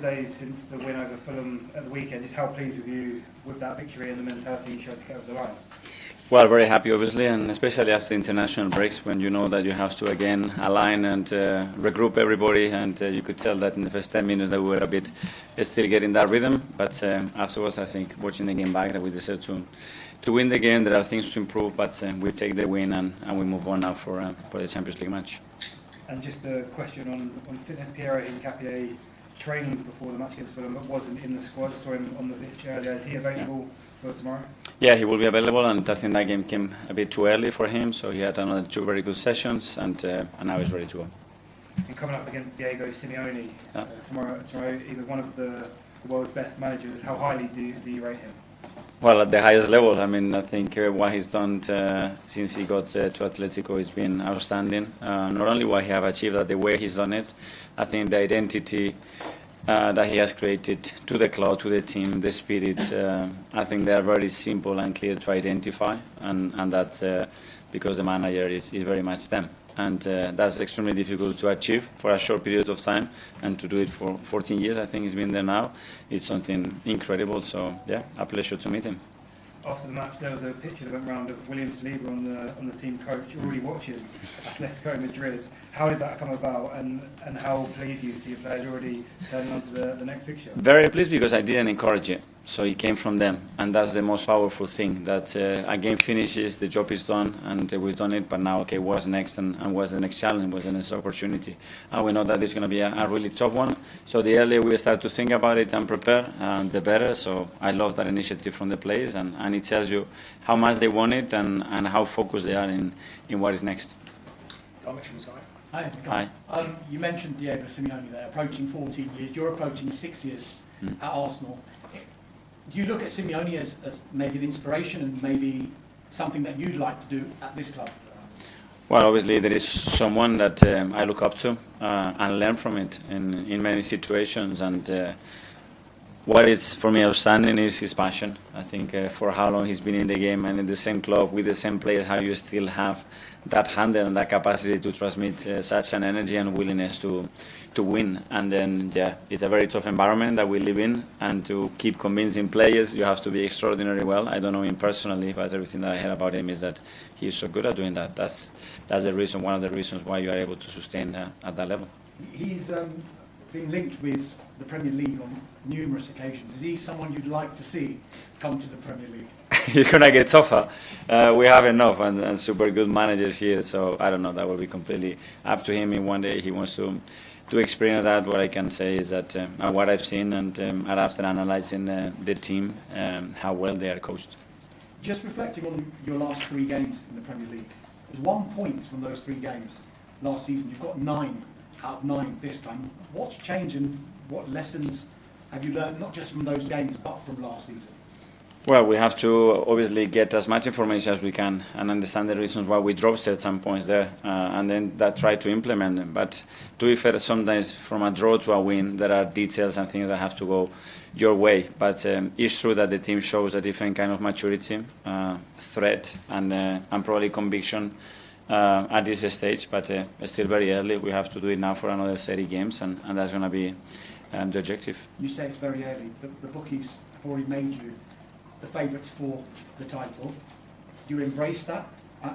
Days since the win over Fulham at the weekend, just how pleased with you with that victory and the mentality you showed to get over the line? Well, very happy obviously, and especially after international breaks when you know that you have to again align and regroup everybody, and you could tell that in the first 10 minutes that we were a bit still getting that rhythm, but afterwards I think watching the game back that we deserve to win the game. There are things to improve, but we take the win and we move on now for the Champions League match. And just a question on fitness. Piero Hincapié training before the match against Fulham but wasn't in the squad. I saw him on the pitch earlier. Is he available for tomorrow? Yeah, he will be available, and I think that game came a bit too early for him, so he had another 2 very good sessions, and now he's ready to go. And coming up against Diego Simeone tomorrow, either one of the world's best managers, how highly do you rate him? Well, at the highest level. I mean, I think what he's done since he got to Atletico has been outstanding. Not only what he have achieved, but the way he's done it. I think the identity that he has created to the club, to the team, the spirit, I think they are very simple and clear to identify, and that's because the manager is very much them. And that's extremely difficult to achieve for a short period of time, and to do it for 14 years, I think he's been there now. It's something incredible, so yeah, a pleasure to meet him. After the match, there was a picture that went round of William Saliba on the team coach already watching Atletico Madrid. How did that come about, and how pleased you to see your players already turning on to the next fixture? Very pleased, because I didn't encourage it, so it came from them, and that's the most powerful thing. That a game finishes, the job is done, and we've done it. But now, okay, what's next, and what's the next challenge, what's the next opportunity? And we know that it's going to be a really tough one. So the earlier we start to think about it and prepare, the better. So I love that initiative from the players, and it tells you how much they want it and how focused they are in what is next. Hi. You mentioned Diego Simeone there, approaching 14 years. You're approaching 6 years at Arsenal. Do you look at Simeone as maybe an inspiration and maybe something that you'd like to do at this club? Well, obviously there is someone that I look up to and learn from it in many situations, and what is for me outstanding is his passion. I think for how long he's been in the game and in the same club with the same players, how you still have that handle and that capacity to transmit such an energy and willingness to win. And then, yeah, it's a very tough environment that we live in, and to keep convincing players, you have to be extraordinarily well. I don't know him personally, but everything that I heard about him is that he's so good at doing that. That's the reason, one of the reasons why you are able to sustain at that level. He's been linked with the Premier League on numerous occasions. Is he someone you'd like to see come to the Premier League? It's going to get tougher. We have enough and super good managers here, so I don't know, that will be completely up to him. If one day he wants to experience that, what I can say is that what I've seen, and after analysing the team, how well they are coached. Just reflecting on your last 3 games in the Premier League, there's 1 point from those 3 games last season. You've got 9 out of 9 this time. What's changed, and what lessons have you learned, not just from those games, but from last season? Well, we have to obviously get as much information as we can and understand the reasons why we dropped at some points there, and then try to implement them. But to be fair, sometimes from a draw to a win, there are details and things that have to go your way. But it's true that the team shows a different kind of maturity, threat, and probably conviction at this stage. But it's still very early. We have to do it now for another 30 games, and that's going to be the objective. You say it's very early. The bookies have already made you the favourites for the title. Do you embrace that,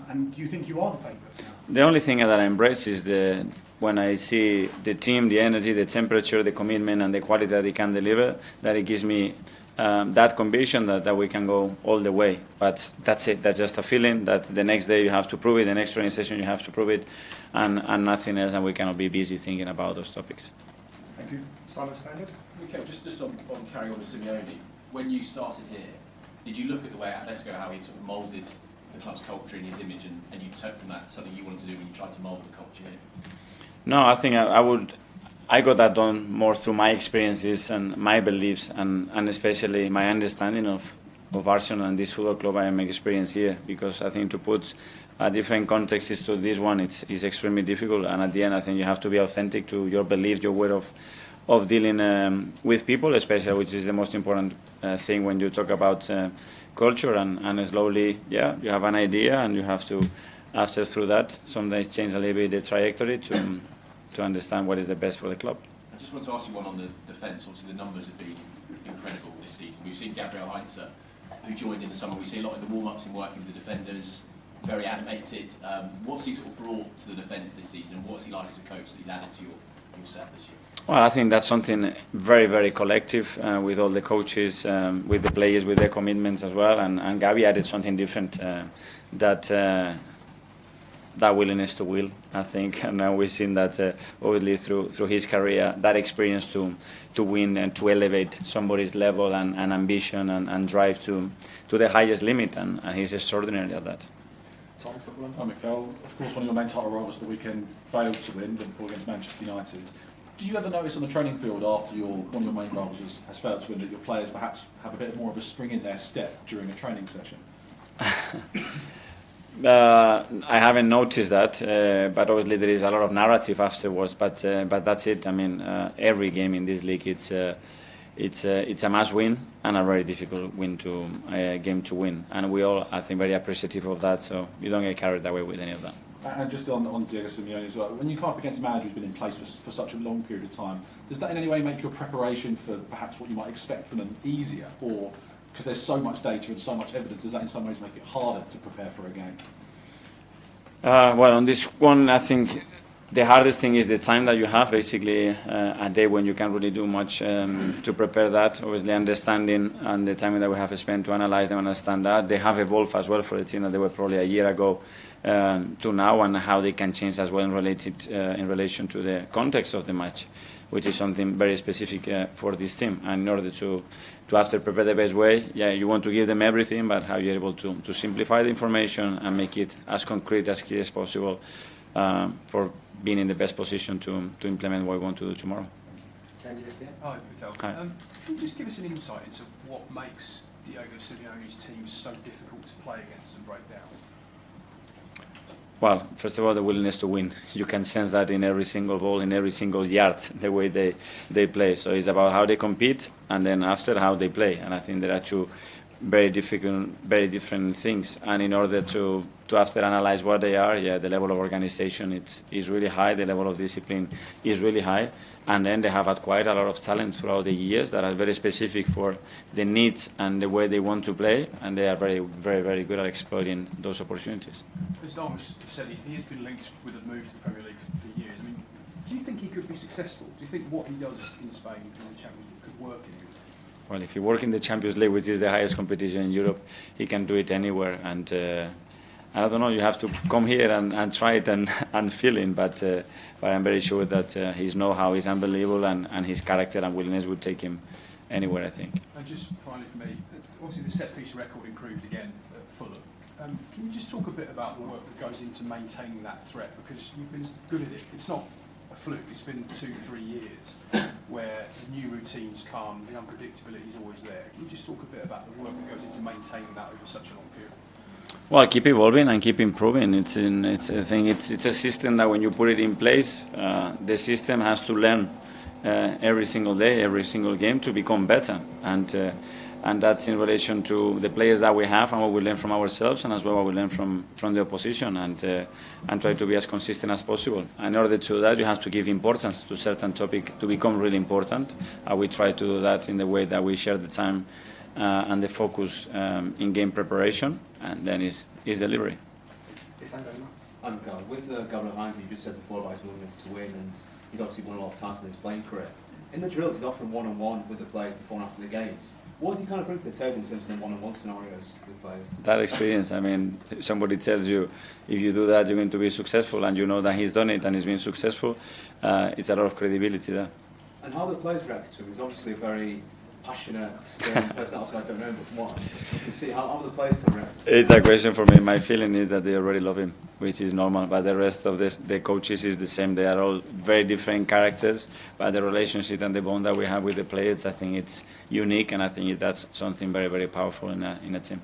and do you think you are the favourites now? The only thing that I embrace is when I see the team, the energy, the temperature, the commitment, and the quality that they can deliver, that it gives me that conviction that we can go all the way. But that's it. That's just a feeling that the next day you have to prove it, the next training session you have to prove it, and nothing else, and we cannot be busy thinking about those topics. Thank you. Simon Standard? Okay, just on carrying on with Simeone, when you started here, did you look at the way Atletico, how he sort of moulded the club's culture in his image, and you took from that something you wanted to do when you tried to mould the culture here? No, I think I got that done more through my experiences and my beliefs, and especially my understanding of Arsenal and this football club I am experiencing here, because I think to put a different context to this one, it's extremely difficult, and at the end I think you have to be authentic to your belief, your way of dealing with people, especially, which is the most important thing when you talk about culture, and slowly, yeah, you have an idea, and you have to, after through that, sometimes change a little bit the trajectory to understand what is the best for the club. just want to ask you one on the defence. Obviously, the numbers have been incredible this season. We've seen Gabriel Heinze, who joined in the summer. We see a lot in the warm-ups and working with the defenders, very animated. What's he sort of brought to the defence this season, and what's he like as a coach that he's added to your set this year? Well, I think that's something very, very collective with all the coaches, with the players, with their commitments as well. And Gabi added something different, that willingness to will, I think. And now we've seen that obviously through his career, that experience to win and to elevate somebody's level and ambition and drive to the highest limit. And he's extraordinary at that. Hi Mikel. Of course, one of your main title rivals at the weekend failed to win, Liverpool against Manchester United. Do you ever notice on the training field after one of your main rivals has failed to win that your players perhaps have a bit more of a spring in their step during a training session? I haven't noticed that, but obviously there is a lot of narrative afterwards. But that's it. I mean, every game in this league, it's a must-win and a very difficult game to win. And we all, I think, very appreciative of that. So you don't get carried away with any of that. And just on Diego Simeone as well, when you come up against a manager who's been in place for such a long period of time, does that in any way make your preparation for perhaps what you might expect from them easier? Or, because there's so much data and so much evidence, does that in some ways make it harder to prepare for a game? Well, on this one, I think the hardest thing is the time that you have, basically a day when you can't really do much to prepare that. Obviously, understanding and the time that we have spent to analyze them and understand that. They have evolved as well for the team that they were probably a year ago to now, and how they can change as well in relation to the context of the match, which is something very specific for this team. And in order to after prepare the best way, you want to give them everything, but how you're able to simplify the information and make it as concrete, as clear as possible for being in the best position to implement what we want to do tomorrow. Hi, Mikel. Hi. Can you just give us an insight into what makes Diego Simeone's team so difficult to play against and break down? Well, first of all, the willingness to win. You can sense that in every single ball, in every single yard, the way they play. So it's about how they compete, and then after how they play. And I think there are two very different things. And in order to after analyze what they are, the level of organization is really high. The level of discipline is really high. And then they have had quite a lot of talent throughout the years that are very specific for the needs and the way they want to play. And they are very, very, very good at exploiting those opportunities. As Darmus said, he has been linked with a move to the Premier League for years. I mean, do you think he could be successful? Do you think what he does in Spain in the Champions League could work in Europe? Well, if you work in the Champions League, which is the highest competition in Europe, he can do it anywhere. And I don't know, you have to come here and try it and feel it. But I'm very sure that his know-how is unbelievable, and his character and willingness would take him anywhere, I think. And just finally for me, obviously the set-piece record improved again at Fulham. Can you just talk a bit about the work that goes into maintaining that threat? Because you've been good at it. It's not a fluke. It's been 2-3 years where new routines come, the unpredictability is always there. Can you just talk a bit about the work that goes into maintaining that over such a long period? Well, keep evolving and keep improving. It's a system that when you put it in place, the system has to learn every single day, every single game to become better. And that's in relation to the players that we have and what we learn from ourselves, and as well what we learn from the opposition, and try to be as consistent as possible. And in order to do that, you have to give importance to certain topic to become really important. We try to do that in the way that we share the time and the focus in game preparation, and then is delivery. I'm Mikel. With Gabriel Heinze, you just said before about his willingness to win, and he's obviously won a lot of titles in his playing career. In the drills, he's often one-on-one with the players before and after the games. What does he kind of bring to the table in terms of the one-on-one scenarios with players? That experience, I mean, somebody tells you if you do that, you're going to be successful, and you know that he's done it and he's been successful, it's a lot of credibility there. And how the players reacted to him? He's obviously a very passionate, stern person. Also, I don't know, but from what you can see, how the players can react? It's a question for me. My feeling is that they already love him, which is normal. But the rest of the coaches is the same. They are all very different characters. But the relationship and the bond that we have with the players, I think it's unique, and I think that's something very, very powerful in a team.